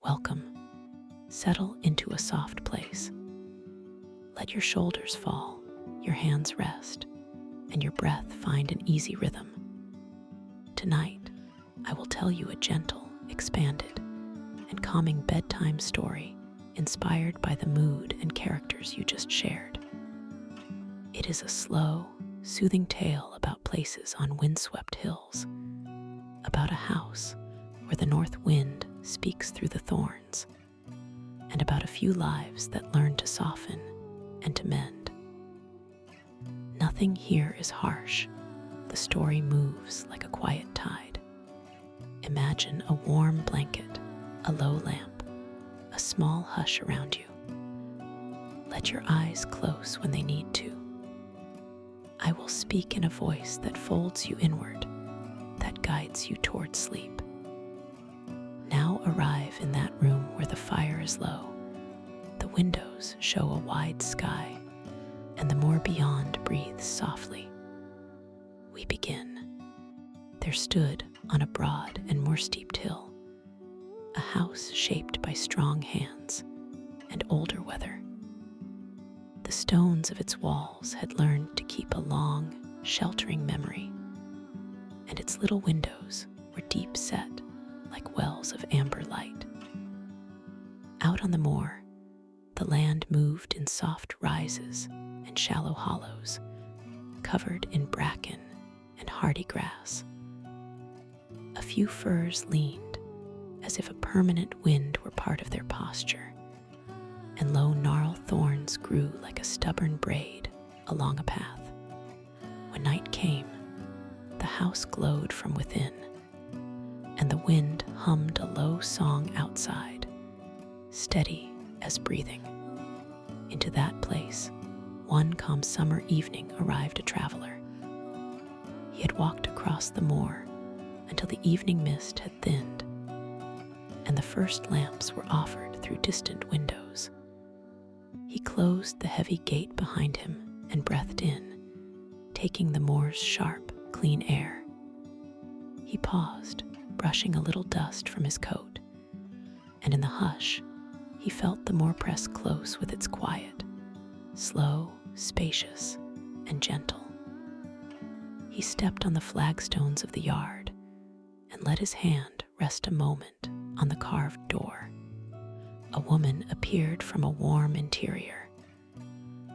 Welcome. Settle into a soft place. Let your shoulders fall, your hands rest, and your breath find an easy rhythm. Tonight, I will tell you a gentle, expanded, and calming bedtime story inspired by the mood and characters you just shared. It is a slow, soothing tale about places on windswept hills, about a house where the north wind speaks through the thorns, and about a few lives that learn to soften and to mend. Nothing here is harsh. The story moves like a quiet tide. Imagine a warm blanket, a low lamp, a small hush around you. Let your eyes close when they need to. I will speak in a voice that folds you inward, that guides you toward sleep. Now arrive in that room where the fire is low, the windows show a wide sky, and the moor beyond breathes softly. We begin. There stood, on a broad and more steeped hill, a house shaped by strong hands and older weather. The stones of its walls had learned to keep a long, sheltering memory, and its little windows were deep set like wells of amber light. Out on the moor, the land moved in soft rises and shallow hollows, covered in bracken and hardy grass. A few firs leaned, as if a permanent wind were part of their posture, and low gnarled thorns grew like a stubborn braid along a path. When night came, the house glowed from within, and the wind hummed a low song outside, steady as breathing. Into that place, one calm summer evening arrived a traveler. He had walked across the moor until the evening mist had thinned, and the first lamps were offered through distant windows. He closed the heavy gate behind him and breathed in, taking the moor's sharp, clean air. He paused, brushing a little dust from his coat, and in the hush, he felt the moor press close with its quiet, slow, spacious, and gentle. He stepped on the flagstones of the yard and let his hand rest a moment on the carved door. A woman appeared from a warm interior,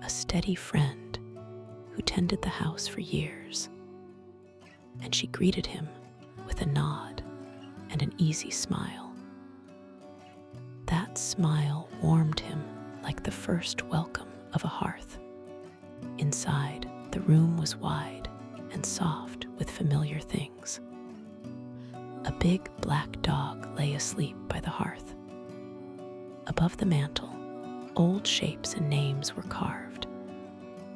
a steady friend who tended the house for years, and she greeted him with a nod and an easy smile. That smile warmed him like the first welcome of a hearth. Inside, the room was wide and soft with familiar things. A big black dog lay asleep by the hearth. Above the mantel, old shapes and names were carved,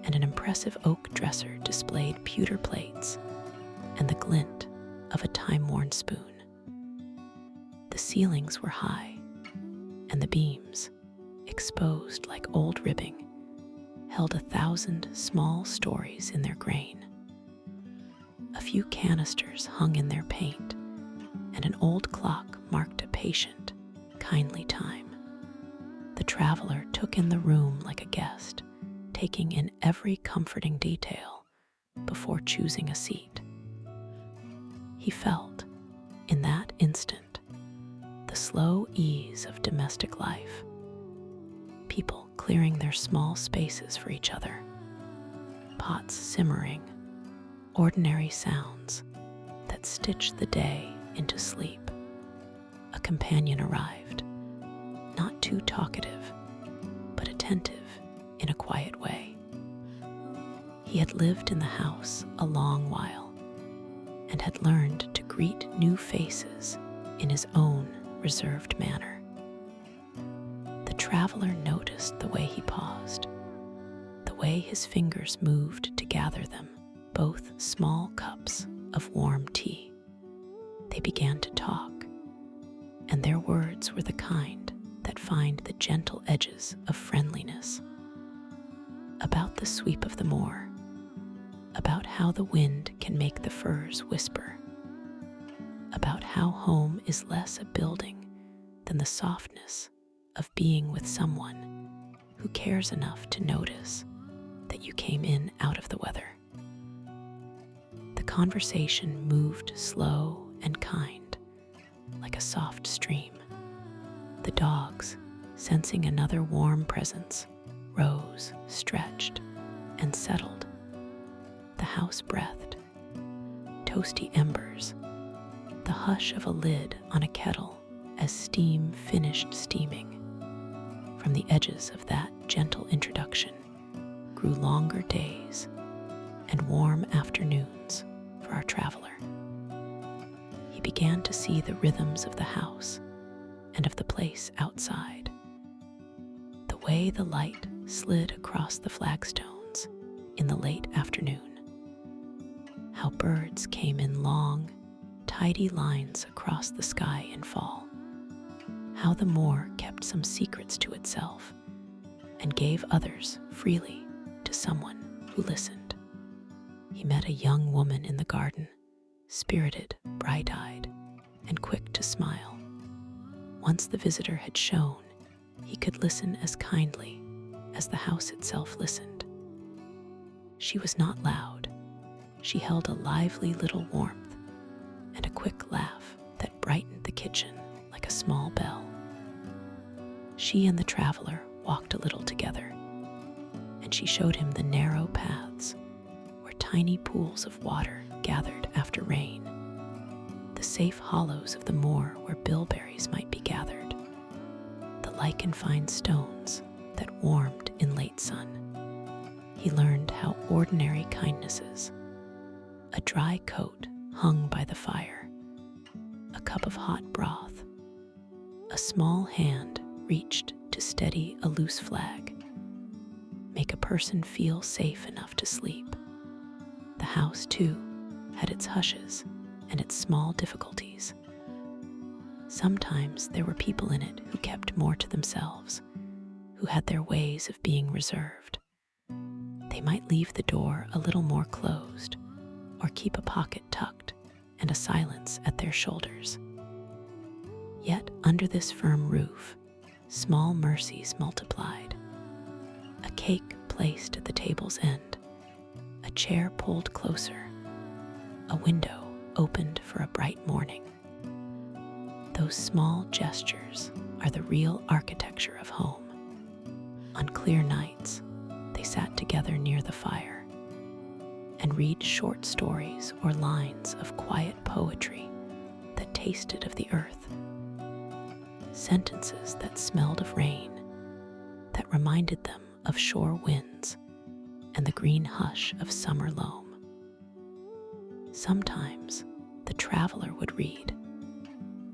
and an impressive oak dresser displayed pewter plates and the glint of a time-worn spoon. The ceilings were high, and the beams, exposed like old ribbing, held 1,000 small stories in their grain. A few canisters hung in their paint, and an old clock marked a patient, kindly time. The traveler took in the room like a guest, taking in every comforting detail before choosing a seat. He felt, in that instant, the slow ease of domestic life, people clearing their small spaces for each other, pots simmering, ordinary sounds that stitched the day into sleep. A companion arrived, not too talkative, but attentive in a quiet way. He had lived in the house a long while and had learned to greet new faces in his own reserved manner. The traveler noticed the way he paused, the way his fingers moved to gather them, both small cups of warm tea. They began to talk, and their words were the kind that find the gentle edges of friendliness. About the sweep of the moor, about how the wind can make the firs whisper, about how home is less a building than the softness of being with someone who cares enough to notice that you came in out of the weather. The conversation moved slow and kind, like a soft stream. The dogs, sensing another warm presence, rose, stretched, and settled. The house breathed. Toasty embers, the hush of a lid on a kettle as steam finished steaming. From the edges of that gentle introduction grew longer days and warm afternoons for our traveler. He began to see the rhythms of the house and of the place outside. The way the light slid across the flagstones in the late afternoon. How birds came in long, tidy lines across the sky in fall. How the moor kept some secrets to itself and gave others freely to someone who listened. He met a young woman in the garden, spirited, bright-eyed, and quick to smile. Once the visitor had shown, he could listen as kindly as the house itself listened. She was not loud. She held a lively little warmth and a quick laugh that brightened the kitchen like a small bell. She and the traveler walked a little together, and she showed him the narrow paths where tiny pools of water gathered after rain, the safe hollows of the moor where bilberries might be gathered, the lichen-fine stones that warmed in late sun. He learned how ordinary kindnesses, a dry coat hung by the fire, a cup of hot broth, a small hand reached to steady a loose flag, make a person feel safe enough to sleep. The house, too, had its hushes and its small difficulties. Sometimes there were people in it who kept more to themselves, who had their ways of being reserved. They might leave the door a little more closed, or keep a pocket tucked and a silence at their shoulders. Yet under this firm roof, small mercies multiplied. A cake placed at the table's end, a chair pulled closer, a window opened for a bright morning. Those small gestures are the real architecture of home. On clear nights, they sat together near the fire and read short stories or lines of quiet poetry that tasted of the earth. Sentences that smelled of rain, that reminded them of shore winds and the green hush of summer loam. Sometimes the traveler would read.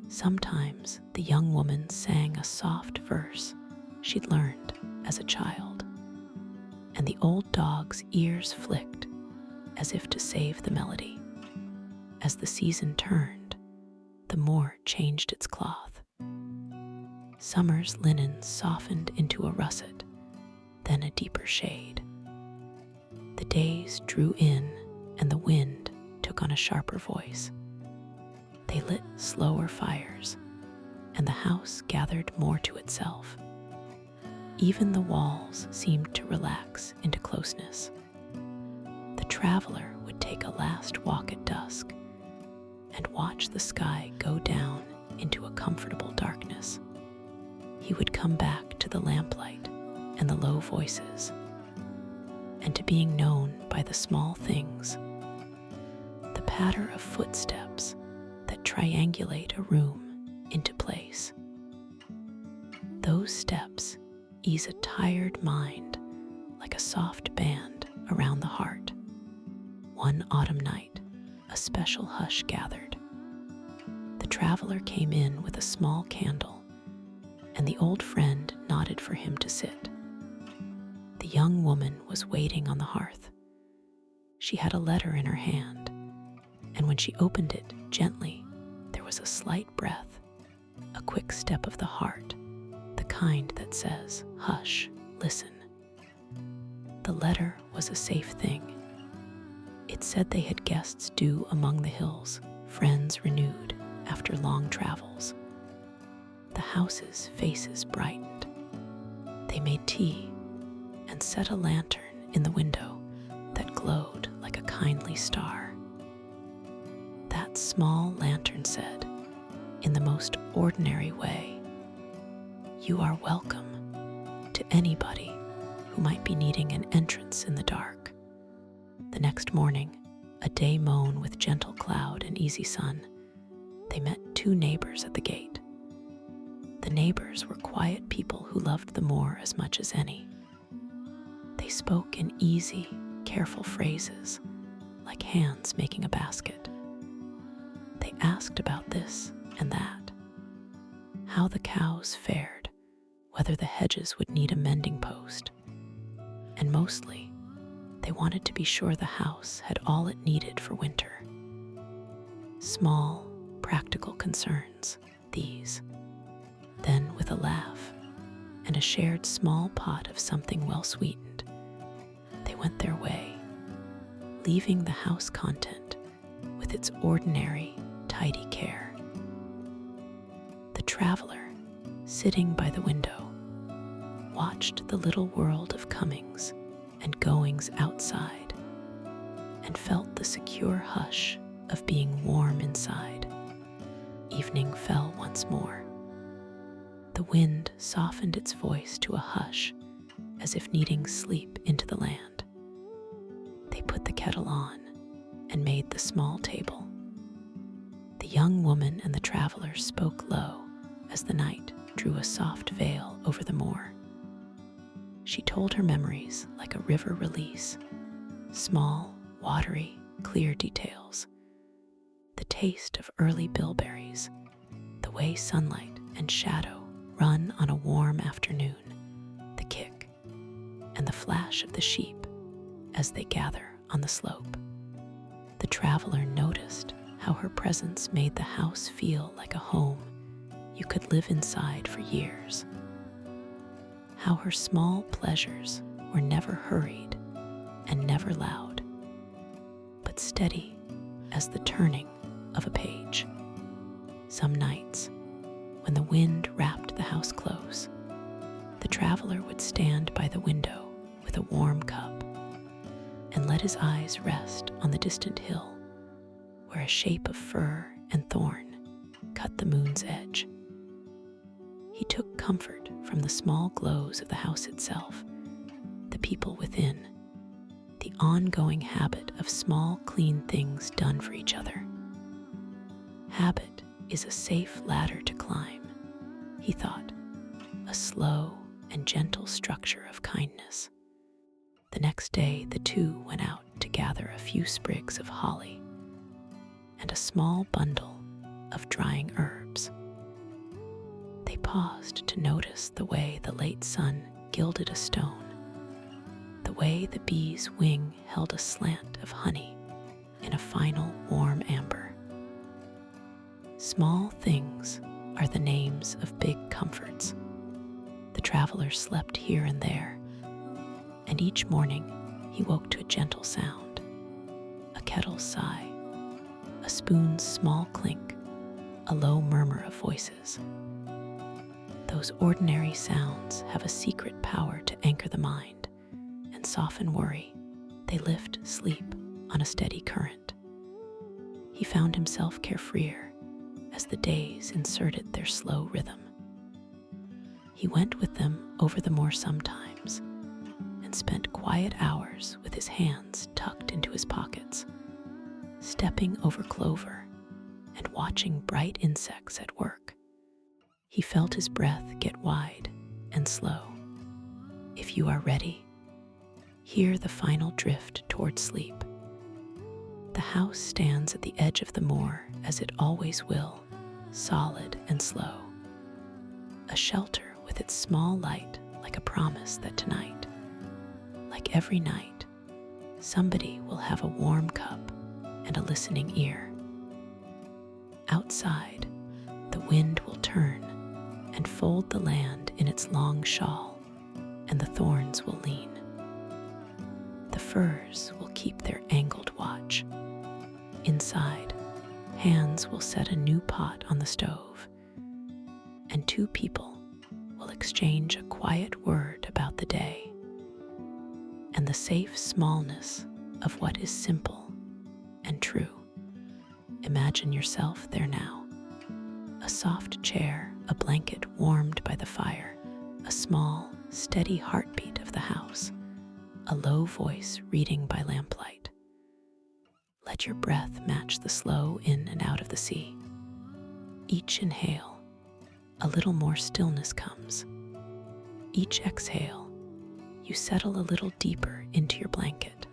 Sometimes the young woman sang a soft verse she'd learned as a child, and the old dog's ears flicked as if to save the melody. As the season turned, the moor changed its cloth. Summer's linen softened into a russet, then a deeper shade. The days drew in, and the wind took on a sharper voice. They lit slower fires, and the house gathered more to itself. Even the walls seemed to relax into closeness. The traveler would take a last walk at dusk and watch the sky go down into a comfortable darkness. He would come back to the lamplight and the low voices, and to being known by the small things, the patter of footsteps that triangulate a room into place. Those steps ease a tired mind like a soft band around the heart. One autumn night, a special hush gathered. The traveler came in with a small candle, and the old friend nodded for him to sit. The young woman was waiting on the hearth. She had a letter in her hand, and when she opened it gently, there was a slight breath, a quick step of the heart, the kind that says, "Hush, listen." The letter was a safe thing. It said they had guests due among the hills, friends renewed after long travels. the house's faces brightened. They made tea and set a lantern in the window that glowed like a kindly star. That small lantern said, in the most ordinary way, "You are welcome," to anybody who might be needing an entrance in the dark. The next morning, a day mown with gentle cloud and easy sun, they met two neighbors at the gate. The neighbors were quiet people who loved the moor as much as any. They spoke in easy, careful phrases, like hands making a basket. They asked about this and that, how the cows fared, whether the hedges would need a mending post, and mostly, they wanted to be sure the house had all it needed for winter. Small, practical concerns, these. Then, with a laugh and a shared small pot of something well-sweetened, they went their way, leaving the house content with its ordinary, tidy care. The traveler, sitting by the window, watched the little world of comings and goings outside and felt the secure hush of being warm inside. Evening fell once more. The wind softened its voice to a hush, as if needing sleep into the land. They put the kettle on and made the small table. The young woman and the traveler spoke low as the night drew a soft veil over the moor. She told her memories like a river release, small, watery, clear details. The taste of early bilberries, the way sunlight and shadow run on a warm afternoon, the kick, and the flash of the sheep as they gather on the slope. The traveler noticed how her presence made the house feel like a home you could live inside for years. How her small pleasures were never hurried and never loud, but steady as the turning of a page. Some nights, when the wind wrapped the house close, the traveler would stand by the window with a warm cup and let his eyes rest on the distant hill where a shape of fir and thorn cut the moon's edge. He took comfort from the small glows of the house itself, the people within, the ongoing habit of small, clean things done for each other. Habit is a safe ladder to climb, he thought, a slow and gentle structure of kindness. The next day, the two went out to gather a few sprigs of holly and a small bundle of drying herbs. They paused to notice the way the late sun gilded a stone, the way the bee's wing held a slant of honey in a final warm amber. Small things are the names of big comforts. The traveler slept here and there, and each morning he woke to a gentle sound, a kettle's sigh, a spoon's small clink, a low murmur of voices. Those ordinary sounds have a secret power to anchor the mind and soften worry. They lift sleep on a steady current. He found himself carefreer as the days inserted their slow rhythm. He went with them over the moor sometimes and spent quiet hours with his hands tucked into his pockets, stepping over clover and watching bright insects at work. He felt his breath get wide and slow. If you are ready, hear the final drift toward sleep. The house stands at the edge of the moor as it always will, solid and slow. A shelter with its small light like a promise that tonight, like every night, somebody will have a warm cup and a listening ear. Outside, the wind will turn and fold the land in its long shawl, and the thorns will lean. The firs will keep their angled watch. Inside, hands will set a new pot on the stove, and two people will exchange a quiet word about the day and the safe smallness of what is simple and true. Imagine yourself there now. A soft chair, a blanket warmed by the fire, a small, steady heartbeat of the house, a low voice reading by lamplight. Let your breath match the slow in and out of the sea. Each inhale, a little more stillness comes. Each exhale, you settle a little deeper into your blanket.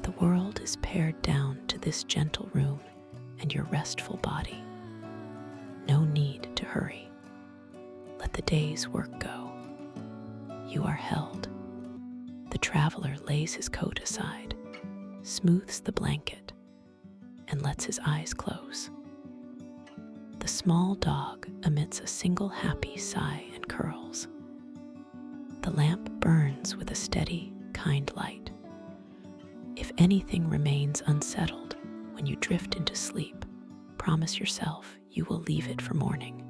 The world is pared down to this gentle room and your restful body. No need to hurry. Let the day's work go. You are held. The traveler lays his coat aside, smooths the blanket, and lets his eyes close. The small dog emits a single happy sigh and curls. The lamp burns with a steady, kind light. If anything remains unsettled when you drift into sleep, promise yourself you will leave it for morning.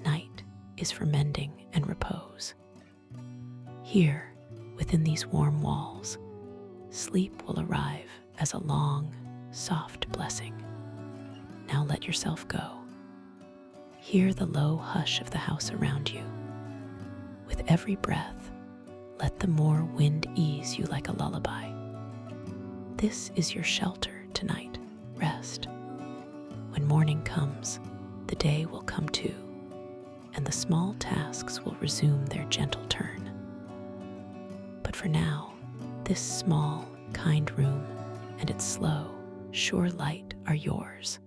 Night is for mending and repose. Here, within these warm walls, sleep will arrive as a long, soft blessing. Now let yourself go. Hear the low hush of the house around you. With every breath, let the moor wind ease you like a lullaby. This is your shelter tonight. Rest. When morning comes, the day will come too, and the small tasks will resume their gentle turn. But for now, this small, kind room and its slow, sure light are yours.